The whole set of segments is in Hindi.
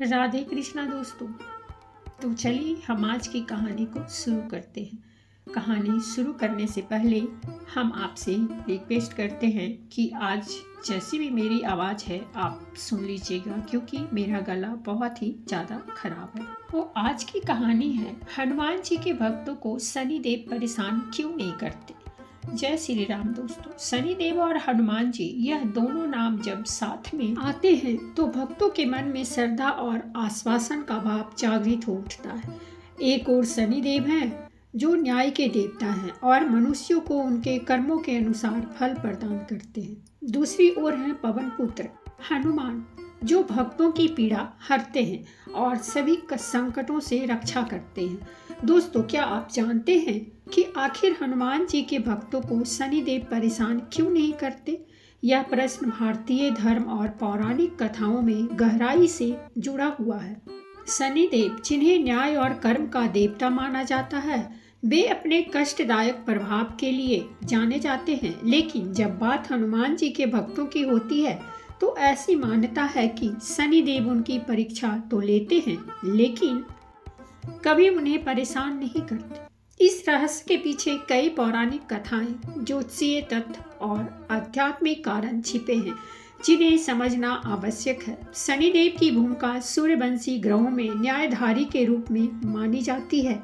राधे कृष्णा दोस्तों। तो चलिए हम आज की कहानी को शुरू करते हैं। कहानी शुरू करने से पहले हम आपसे रिक्वेस्ट करते हैं कि आज जैसी भी मेरी आवाज़ है आप सुन लीजिएगा, क्योंकि मेरा गला बहुत ही ज़्यादा खराब है। तो आज की कहानी है, हनुमान जी के भक्तों को शनिदेव परेशान क्यों नहीं करते। जय श्री राम दोस्तों। शनिदेव और हनुमान जी, यह दोनों नाम जब साथ में आते हैं तो भक्तों के मन में श्रद्धा और आश्वासन का भाव जागृत हो उठता है। एक ओर शनिदेव हैं जो न्याय के देवता हैं और मनुष्यों को उनके कर्मों के अनुसार फल प्रदान करते हैं। दूसरी ओर हैं पवन पुत्र हनुमान, जो भक्तों की पीड़ा हरते हैं और सभी संकटों से रक्षा करते हैं। दोस्तों, क्या आप जानते हैं कि आखिर हनुमान जी के भक्तों को शनिदेव परेशान क्यों नहीं करते? यह प्रश्न भारतीय धर्म और पौराणिक कथाओं में गहराई से जुड़ा हुआ है। शनिदेव, जिन्हें न्याय और कर्म का देवता माना जाता है, वे अपने कष्टदायक प्रभाव के लिए जाने जाते हैं। लेकिन जब बात हनुमान जी के भक्तों की होती है तो ऐसी मान्यता है कि शनिदेव उनकी परीक्षा तो लेते हैं, लेकिन कभी उन्हें परेशान नहीं करते। इस रहस्य के पीछे कई पौराणिक कथाएं, ज्योतिषीय तथ्य और आध्यात्मिक कारण छिपे हैं, जिन्हें समझना आवश्यक है। शनिदेव की भूमिका सूर्यवंशी ग्रहों में न्यायधारी के रूप में मानी जाती है।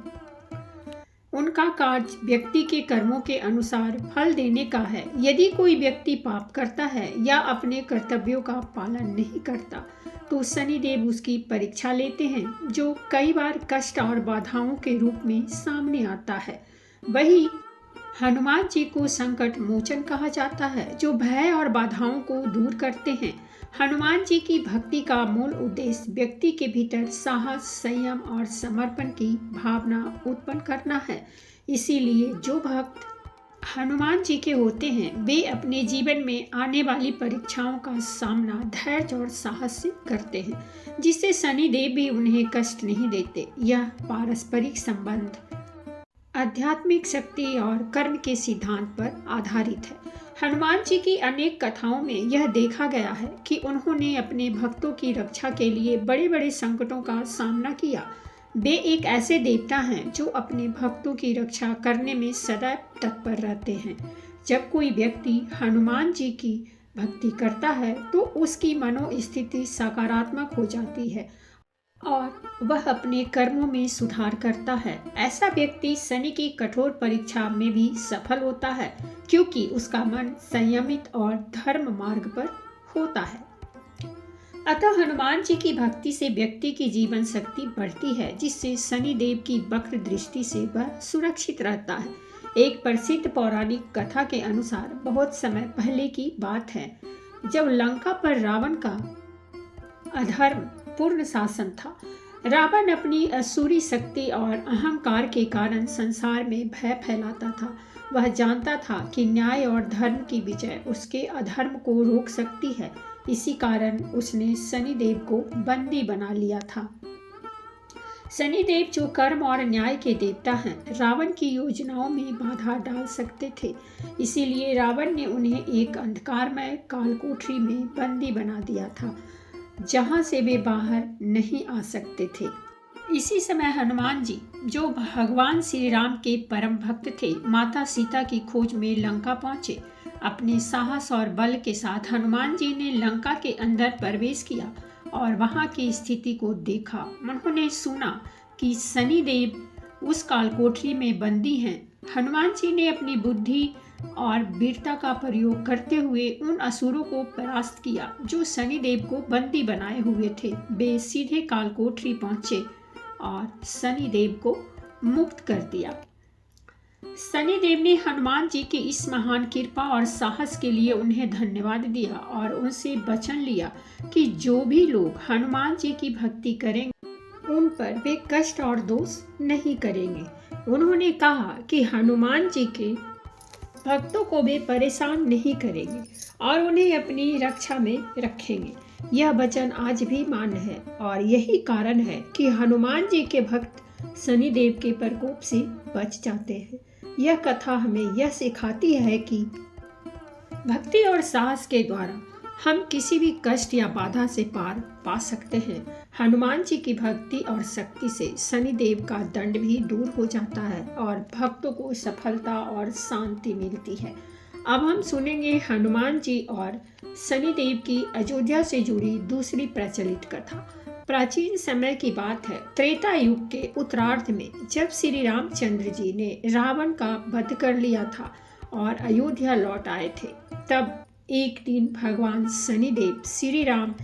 उनका कार्य व्यक्ति के कर्मों के अनुसार फल देने का है। यदि कोई व्यक्ति पाप करता है या अपने कर्तव्यों का पालन नहीं करता तो शनिदेव उसकी परीक्षा लेते हैं, जो कई बार कष्ट और बाधाओं के रूप में सामने आता है। वही हनुमान जी को संकट मोचन कहा जाता है, जो भय और बाधाओं को दूर करते हैं। हनुमान जी की भक्ति का मूल उद्देश्य व्यक्ति के भीतर साहस, संयम और समर्पण की भावना उत्पन्न करना है। इसीलिए जो भक्त हनुमान जी के होते हैं वे अपने जीवन में आने वाली परीक्षाओं का सामना धैर्य और साहस से करते हैं, जिससे शनिदेव भी उन्हें कष्ट नहीं देते। यह पारस्परिक संबंध आध्यात्मिक शक्ति और कर्म के सिद्धांत पर आधारित है। हनुमान जी की अनेक कथाओं में यह देखा गया है कि उन्होंने अपने भक्तों की रक्षा के लिए बड़े बड़े संकटों का सामना किया। वे एक ऐसे देवता हैं जो अपने भक्तों की रक्षा करने में सदैव तत्पर रहते हैं। जब कोई व्यक्ति हनुमान जी की भक्ति करता है तो उसकी मनोस्थिति सकारात्मक हो जाती है और वह अपने कर्मों में सुधार करता है। ऐसा व्यक्ति शनि की कठोर परीक्षा में भी सफल होता है, क्योंकि उसका मन संयमित और धर्म मार्ग पर होता है। अतः हनुमान जी की भक्ति से व्यक्ति की जीवन शक्ति बढ़ती है, जिससे शनिदेव की वक्र दृष्टि से वह सुरक्षित रहता है। एक प्रसिद्ध पौराणिक कथा के अनुसार बहुत समय पहले की बात है, जब लंका पर रावण का अधर्म पूर्ण शासन था। रावण अपनी असुरी शक्ति और अहंकार के कारण संसार में भय फैलाता था। वह जानता था कि न्याय और धर्म की विजय उसके अधर्म को रोक सकती है। इसी कारण उसने शनिदेव को बंदी बना लिया था। शनिदेव, जो कर्म और न्याय के देवता हैं, रावण की योजनाओं में बाधा डाल सकते थे। इसीलिए रावण ने उन्हें एक अंधकारमय कालकोठरी में बंदी बना दिया था, जहां से वे बाहर नहीं आ सकते थे। इसी समय हनुमान जी, जो भगवान श्री राम के परम भक्त थे, माता सीता की खोज में लंका पहुंचे। अपने साहस और बल के साथ हनुमान जी ने लंका के अंदर प्रवेश किया और वहां की स्थिति को देखा। उन्होंने सुना कि शनिदेव उस कालकोठरी में बंदी हैं। हनुमान जी ने अपनी बुद्धि और वीरता का प्रयोग करते हुए उन असुरों को परास्त किया जो शनिदेव को बंदी बनाए हुए थे। वे सीधे कालकोठरी पहुंचे और शनिदेव को मुक्त कर दिया। शनिदेव ने हनुमान जी की इस महान कृपा और साहस के लिए उन्हें धन्यवाद दिया और उनसे वचन लिया कि जो भी लोग हनुमान जी की भक्ति करेंगे उन पर वे कष्ट और दोष नहीं करेंगे। उन्होंने कहा कि हनुमान जी के भक्तों को वे परेशान नहीं करेंगे और उन्हें अपनी रक्षा में रखेंगे। यह वचन आज भी मान्य है और यही कारण है कि हनुमान जी के भक्त शनिदेव के प्रकोप से बच जाते हैं। यह कथा हमें यह सिखाती है कि भक्ति और साहस के द्वारा हम किसी भी कष्ट या बाधा से पार पा सकते हैं। हनुमान जी की भक्ति और शक्ति से शनिदेव का दंड भी दूर हो जाता है और भक्तों को सफलता और शांति मिलती है। अब हम सुनेंगे हनुमान जी और शनिदेव की अयोध्या से जुड़ी दूसरी प्रचलित कथा। प्राचीन समय की बात है, त्रेता युग के उत्तरार्ध में, जब श्री रामचंद्र जी ने रावण का वध कर लिया था और अयोध्या लौट आए थे, तब एक दिन भगवान शनिदेव श्री राम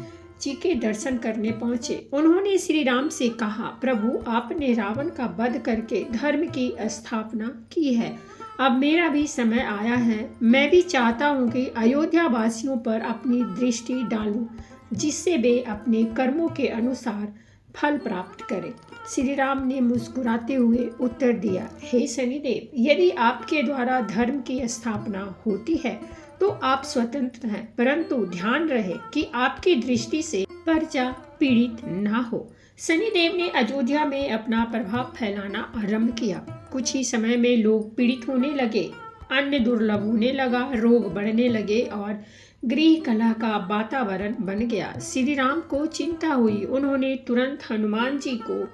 जी के दर्शन करने पहुंचे। उन्होंने श्री राम से कहा, प्रभु, आपने रावण का वध करके धर्म की स्थापना की है। अब मेरा भी समय आया है। मैं भी चाहता हूँ कि अयोध्या वासियों पर अपनी दृष्टि डालूं, जिससे वे अपने कर्मों के अनुसार फल प्राप्त करें। श्री राम ने मुस्कुराते हुए उत्तर दिया, हे शनिदेव, यदि आपके द्वारा धर्म की स्थापना होती है तो आप स्वतंत्र हैं, परंतु ध्यान रहे कि आपकी दृष्टि से प्रजा पीड़ित ना हो। शनिदेव ने अयोध्या में अपना प्रभाव फैलाना आरंभ किया। कुछ ही समय में लोग पीड़ित होने लगे, अन्न दुर्लभ होने लगा, रोग बढ़ने लगे और गृह कलह का वातावरण बन गया। श्री राम को चिंता हुई। उन्होंने तुरंत हनुमान जी को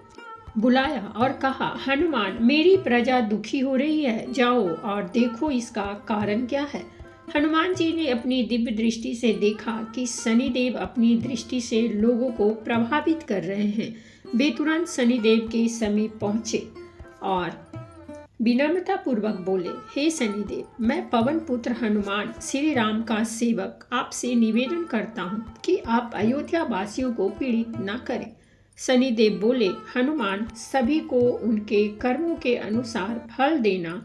बुलाया और कहा, हनुमान, मेरी प्रजा दुखी हो रही है, जाओ और देखो इसका कारण क्या है। हनुमान जी ने अपनी दिव्य दृष्टि से देखा कि शनिदेव अपनी दृष्टि से लोगों को प्रभावित कर रहे हैं। वे तुरंत शनिदेव के समीप पहुंचे और विनम्रता पूर्वक बोले, हे शनिदेव, मैं पवन पुत्र हनुमान, श्री राम का सेवक, आपसे निवेदन करता हूँ कि आप अयोध्या वासियों को पीड़ित न करें। शनिदेव बोले, हनुमान, सभी को उनके कर्मों के अनुसार फल देना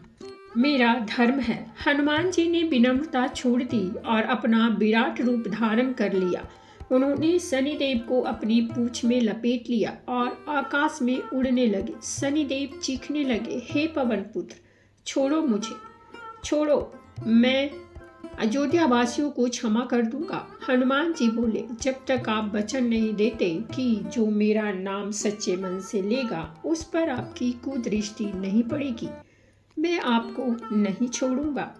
मेरा धर्म है। हनुमान जी ने विनम्रता छोड़ दी और अपना विराट रूप धारण कर लिया। उन्होंने शनिदेव को अपनी पूंछ में लपेट लिया और आकाश में उड़ने लगे। शनिदेव चीखने लगे, हे पवन पुत्र, छोड़ो मुझे, छोड़ो, मैं अयोध्या वासियों को क्षमा कर दूंगा। हनुमान जी बोले, जब तक आप वचन नहीं देते कि जो मेरा नाम सच्चे मन से लेगा उस पर आपकी कुदृष्टि नहीं पड़ेगी, मैं आपको नहीं छोड़ूंगा।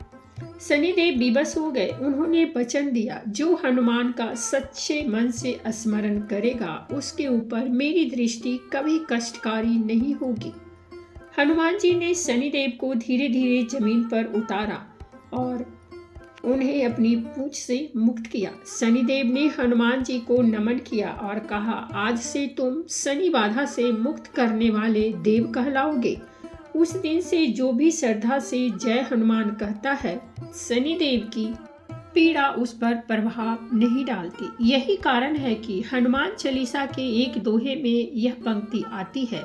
शनिदेव विवश हो गए। उन्होंने वचन दिया, जो हनुमान का सच्चे मन से स्मरण करेगा उसके ऊपर मेरी दृष्टि कभी कष्टकारी नहीं होगी। हनुमान जी ने शनिदेव को धीरे धीरे जमीन पर उतारा और उन्हें अपनी पूंछ से मुक्त किया। शनिदेव ने हनुमान जी को नमन किया और कहा, आज से तुम शनि बाधा से मुक्त करने वाले देव कहलाओगे। उस दिन से जो भी श्रद्धा से जय हनुमान कहता है, शनिदेव की पीड़ा उस पर प्रभाव नहीं डालती। यही कारण है कि हनुमान चालीसा के एक दोहे में यह पंक्ति आती है,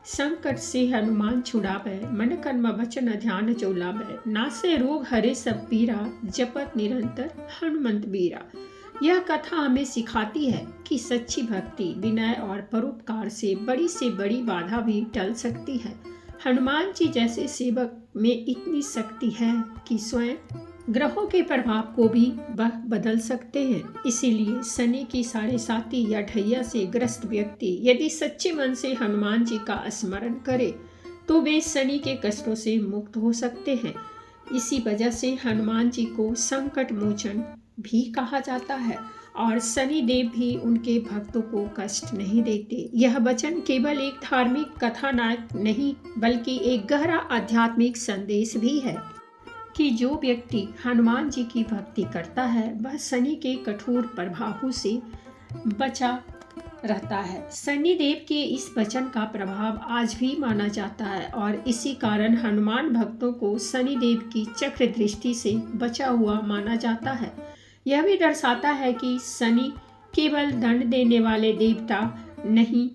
संकट से हनुमान छुड़ावे, मन कर्म वचन ध्यान जो लावे, नासे रोग हरे सब पीरा, जपत निरंतर हनुमंत बीरा। यह कथा हमें सिखाती है कि सच्ची भक्ति, विनय और परोपकार से बड़ी बाधा भी टल सकती है। हनुमान जी जैसे सेवक में इतनी शक्ति है कि स्वयं ग्रहों के प्रभाव को भी वह बदल सकते हैं। इसीलिए शनि की 7.5 या ढैया से ग्रस्त व्यक्ति यदि सच्चे मन से हनुमान जी का स्मरण करे तो वे शनि के कष्टों से मुक्त हो सकते हैं। इसी वजह से हनुमान जी को संकट मोचन भी कहा जाता है और शनिदेव भी उनके भक्तों को कष्ट नहीं देते। यह वचन केवल एक धार्मिक कथानक नहीं बल्कि एक गहरा आध्यात्मिक संदेश भी है कि जो व्यक्ति हनुमान जी की भक्ति करता है वह शनि के कठोर प्रभावों से बचा रहता है। शनिदेव के इस वचन का प्रभाव आज भी माना जाता है और इसी कारण हनुमान भक्तों को शनिदेव की चक्र दृष्टि से बचा हुआ माना जाता है। यह भी दर्शाता है कि शनि केवल दंड देने वाले देवता नहीं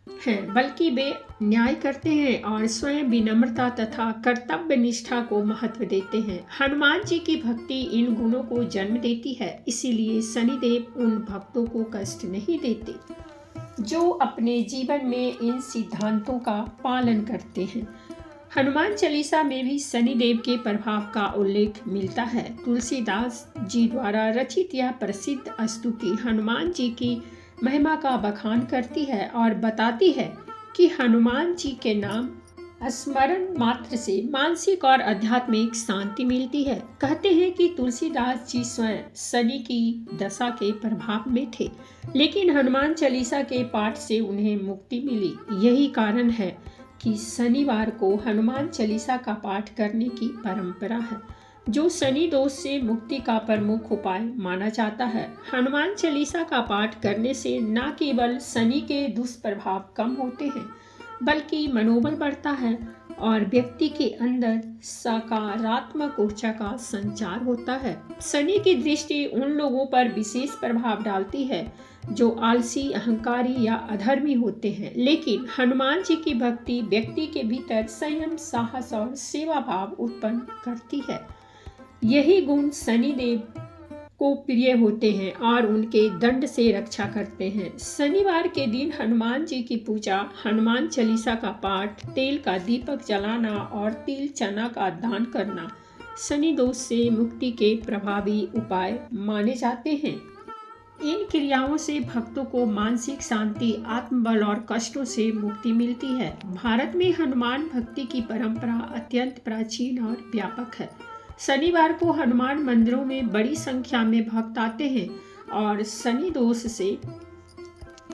हैं, बल्कि वे न्याय करते हैं और स्वयं विनम्रता तथा कर्तव्य निष्ठा को महत्व देते हैं। हनुमान जी की भक्ति इन गुणों को जन्म देती है, इसीलिए शनिदेव उन भक्तों को कष्ट नहीं देते जो अपने जीवन में इन सिद्धांतों का पालन करते हैं। हनुमान चालीसा में भी शनिदेव के प्रभाव का उल्लेख मिलता है। तुलसीदास जी द्वारा रचित यह प्रसिद्ध स्तुति हनुमान जी की महिमा का बखान करती है और बताती है कि हनुमान जी के नाम स्मरण मात्र से मानसिक और आध्यात्मिक शांति मिलती है। कहते हैं कि तुलसीदास जी स्वयं शनि की दशा के प्रभाव में थे, लेकिन हनुमान चालीसा के पाठ से उन्हें मुक्ति मिली। यही कारण है कि शनिवार को हनुमान चालीसा का पाठ करने की परंपरा है, जो शनि दोष से मुक्ति का प्रमुख उपाय माना जाता है। हनुमान चालीसा का पाठ करने से न केवल शनि के दुष्प्रभाव कम होते हैं, बल्कि मनोबल बढ़ता है और व्यक्ति के अंदर सकारात्मक ऊर्जा का संचार होता है। शनि की दृष्टि उन लोगों पर विशेष प्रभाव डालती है जो आलसी, अहंकारी या अधर्मी होते हैं, लेकिन हनुमान जी की भक्ति व्यक्ति के भीतर संयम, साहस और सेवा भाव उत्पन्न करती है। यही गुण शनिदेव को प्रिय होते हैं और उनके दंड से रक्षा करते हैं। शनिवार के दिन हनुमान जी की पूजा, हनुमान चालीसा का पाठ, तेल का दीपक जलाना और तिल चना का दान करना शनि दोष से मुक्ति के प्रभावी उपाय माने जाते हैं। इन क्रियाओं से भक्तों को मानसिक शांति, आत्मबल और कष्टों से मुक्ति मिलती है। भारत में हनुमान भक्ति की परंपरा अत्यंत प्राचीन और व्यापक है। शनिवार को हनुमान मंदिरों में बड़ी संख्या में भक्त आते हैं और शनि दोष से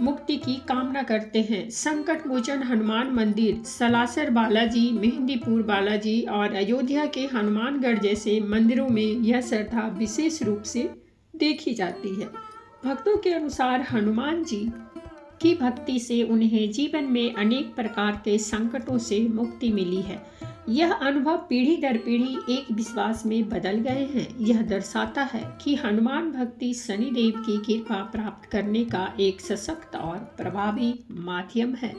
मुक्ति की कामना करते हैं। संकट मोचन हनुमान मंदिर, सलासर बालाजी, मेहंदीपुर बालाजी और अयोध्या के हनुमानगढ़ जैसे मंदिरों में यह श्रद्धा विशेष रूप से देखी जाती है। भक्तों के अनुसार हनुमान जी की भक्ति से उन्हें जीवन में अनेक प्रकार के संकटों से मुक्ति मिली है। यह अनुभव पीढ़ी दर पीढ़ी एक विश्वास में बदल गए हैं। यह दर्शाता है कि हनुमान भक्ति शनिदेव की कृपा प्राप्त करने का एक सशक्त और प्रभावी माध्यम है।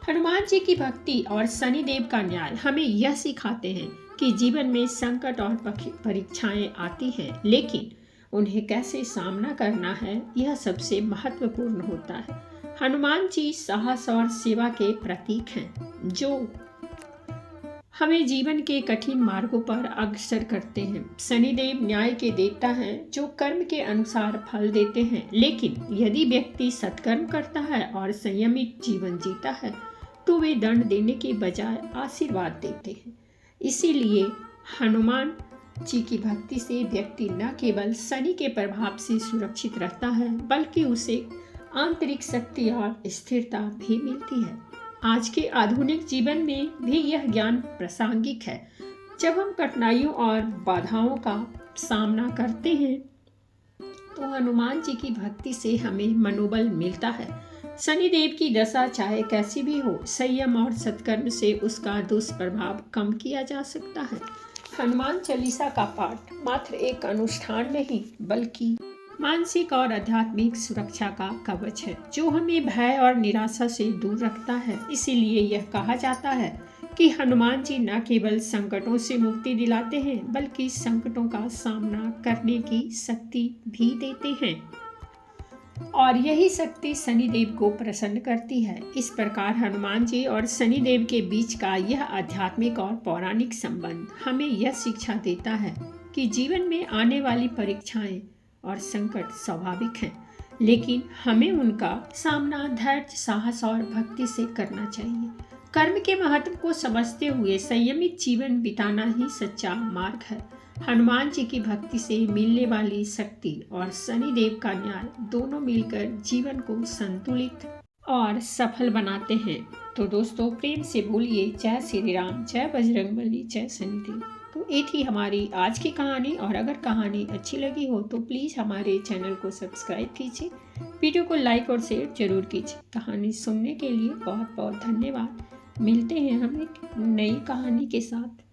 हनुमान जी की भक्ति और शनिदेव का न्याय हमें यह सिखाते हैं कि जीवन में संकट और परीक्षाएं आती हैं, लेकिन उन्हें कैसे सामना करना है यह सबसे महत्वपूर्ण होता है। हनुमान जी साहस और सेवा के प्रतीक हैं, जो हमें जीवन के कठिन मार्गों पर अग्रसर करते हैं। शनिदेव न्याय के देवता हैं, जो कर्म के अनुसार फल देते हैं, लेकिन यदि व्यक्ति सत्कर्म करता है और संयमित जीवन जीता है तो वे दंड देने के बजाय आशीर्वाद देते हैं। इसीलिए हनुमान जी की भक्ति से व्यक्ति न केवल शनि के प्रभाव से सुरक्षित रहता है, बल्कि उसे आंतरिक शक्ति और स्थिरता भी मिलती है। आज के आधुनिक जीवन में भी यह ज्ञान प्रासंगिक है। जब हम कठिनाइयों और बाधाओं का सामना करते हैं तो हनुमान जी की भक्ति से हमें मनोबल मिलता है। शनिदेव की दशा चाहे कैसी भी हो, संयम और सत्कर्म से उसका दुष्प्रभाव कम किया जा सकता है। हनुमान चालीसा का पाठ मात्र एक अनुष्ठान नहीं, बल्कि मानसिक और आध्यात्मिक सुरक्षा का कवच है, जो हमें भय और निराशा से दूर रखता है। इसीलिए यह कहा जाता है कि हनुमान जी न केवल संकटों से मुक्ति दिलाते हैं, बल्कि संकटों का सामना करने की शक्ति भी देते हैं, और यही शक्ति शनिदेव को प्रसन्न करती है। इस प्रकार हनुमान जी और शनिदेव के बीच का यह आध्यात्मिक और पौराणिक संबंध हमें यह शिक्षा देता है कि जीवन में आने वाली परीक्षाएं और संकट स्वाभाविक हैं, लेकिन हमें उनका सामना धैर्य, साहस और भक्ति से करना चाहिए। कर्म के महत्व को समझते हुए संयमित जीवन बिताना ही सच्चा मार्ग है। हनुमान जी की भक्ति से मिलने वाली शक्ति और शनिदेव का न्याय दोनों मिलकर जीवन को संतुलित और सफल बनाते हैं। तो दोस्तों, प्रेम से बोलिए जय श्री राम, जय बजरंगबली, जय शनिदेव। तो ये थी हमारी आज की कहानी, और अगर कहानी अच्छी लगी हो तो प्लीज़ हमारे चैनल को सब्सक्राइब कीजिए, वीडियो को लाइक और शेयर जरूर कीजिए। कहानी सुनने के लिए बहुत बहुत धन्यवाद। मिलते हैं हम एक नई कहानी के साथ।